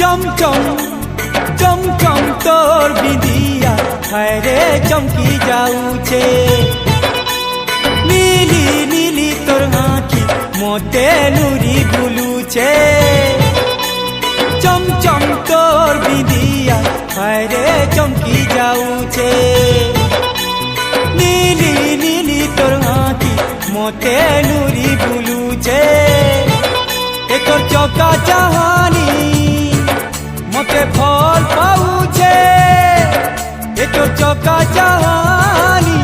চমচম চমচম তোর বিদিয়া হায় রে চমকি যাউছে নীলি নীলি তোর আঁখি মতে নুরি বুলুছে চমচম তোর বিদিয়া হায় রে চমকি যাউছে নীলি নীলি তোর আঁখি মতে নুরি বুলুছে এ তোর চকা চাহানি মতে ফল পাউছে এ তোর চকা চাহানি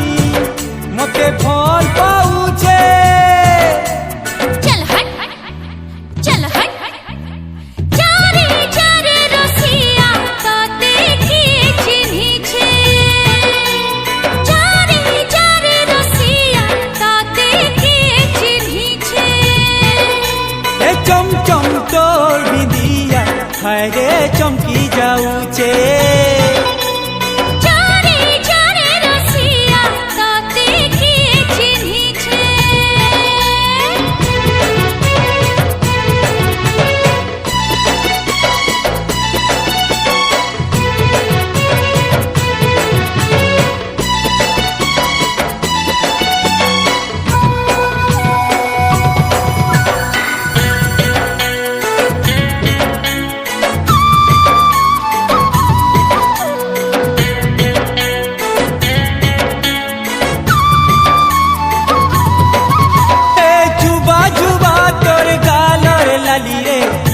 মতে ফল পাউছে चल हट चल हट चारे चारे रसिया ताते की चिन्ही छे चारे चारे रसिया ताते की चिन्ही छे ए चमचम तोर बिंदिया हाय रे चमकी जाउचे चारे चारे रसिया ताते की चिन्ही छे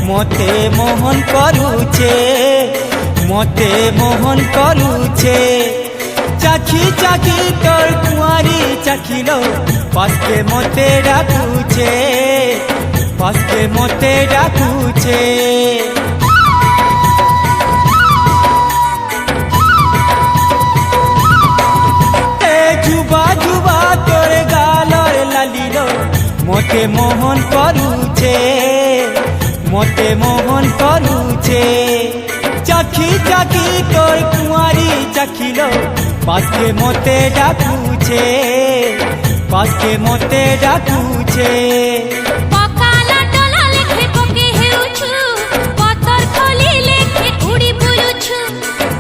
মতে মোহন করুছে মতে মোহন করুছে চাখি চাখি তোর কুয়ারি চাখিল পাশে মতে ডাকুছে পাশে মতে ডাকুছে যুবা যুবা তোর গালর লালিল মতে মোহন করুছে মতে মোহন করুছে চাখি চাখি তোর কুয়ারি চাখিল পাশে মতে ডাকুছে পাশে মতে ডাকুছে পকালা ডলা লেখে পকে হেউছু পতর খলি লেখে উড়ি বুলুছু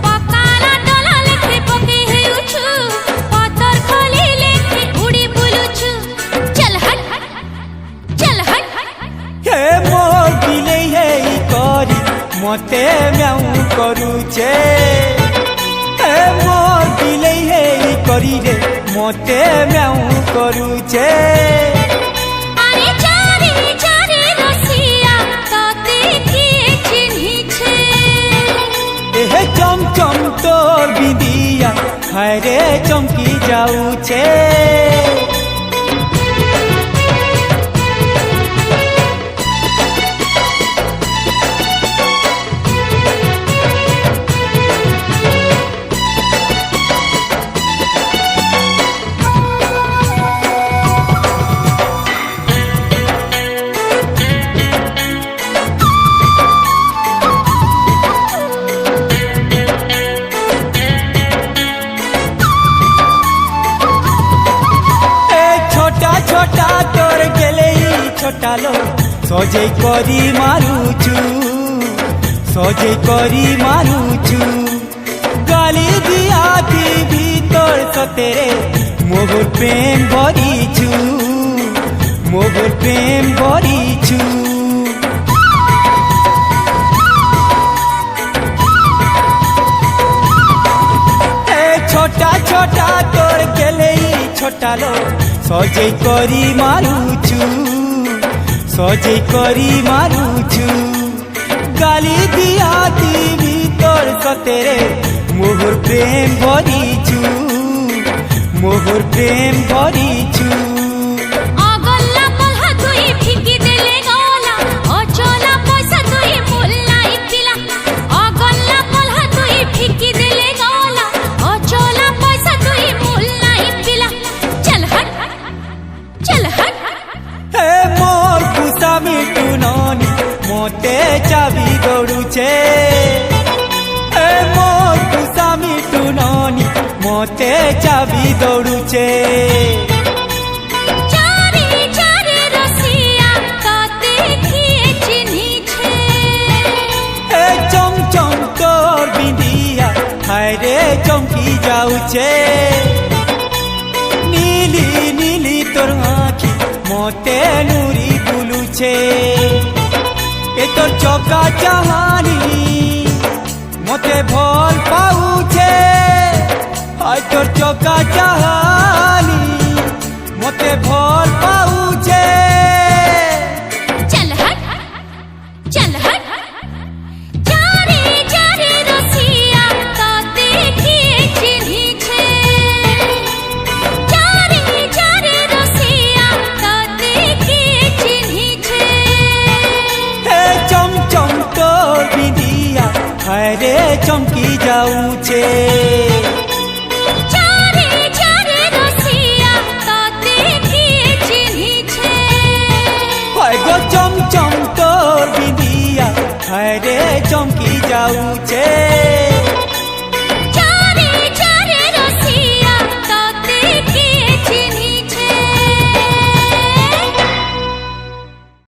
পকালা ডলা লেখে পকে হেউছু পতর খলি লেখে উড়ি বুলুছু চল হট চল হট হে মোর বিলেই হেই করি মতে ম্যাউ করুছে হে মোর বিলেই হেই করি রে মতে ম্যাউ করুছে আরে চারে চারে রসিয়া তাতে কি চিনহিছে এহে চমচম তোর বিদিয়া হায় রে চমকি যাউছে ছোটা তোর গেলেই ছোটালো সজে করি মারুছু সজে করি মারুছু গালি দিয়া কি ভিতর সতেরে মোগর প্রেম ভরিছু মোগর প্রেম ভরিছু ছোটা ছোটা তোর গেলেই ছোটালো সজে করি মারুছু সজে করি মারুছু গালি দিয়া দি ভিতর সতেরে মোহর প্রেম ভরিছু মোহর প্রেম ভরিছু অগল্লা পলহা তুই ফিকি দেলে গলা অচলা পয়সা তুই মুল্লাই পিলা অগল্লা পলহা তুই ফিকি দেলে গলা অচলা পয়সা তুই মুল্লাই পিলা চল হট চল হট হে মোর কুসামি টুননি মতে চাবি দৌড়ুছে হে মোর কুসামি টুননি মতে চাবি দৌড়ুছে চারে চারে রসিয়া তাতে কি চিনহিছে চম যাউছে নীলি নীলি তোর আঁখি মতে নুরি বুলুছে এ তোর চকা চাহানি মতে ভল পাউছে হায় তোর চকা চাহানি মতে ভল পাউছে चल हट चल हट जारे जारे रसिया तो देखिए चिन्ही छे जारे जारे रसिया तो देखिए चिन्ही छे हे चमचम तोर बिंदिया हाय रे चमकी जाऊचे जारे जारे रसिया तो देखिए चिन्ही छे हाय गो चमचम तोर बिंदिया हाय रे चमकी जाऊचे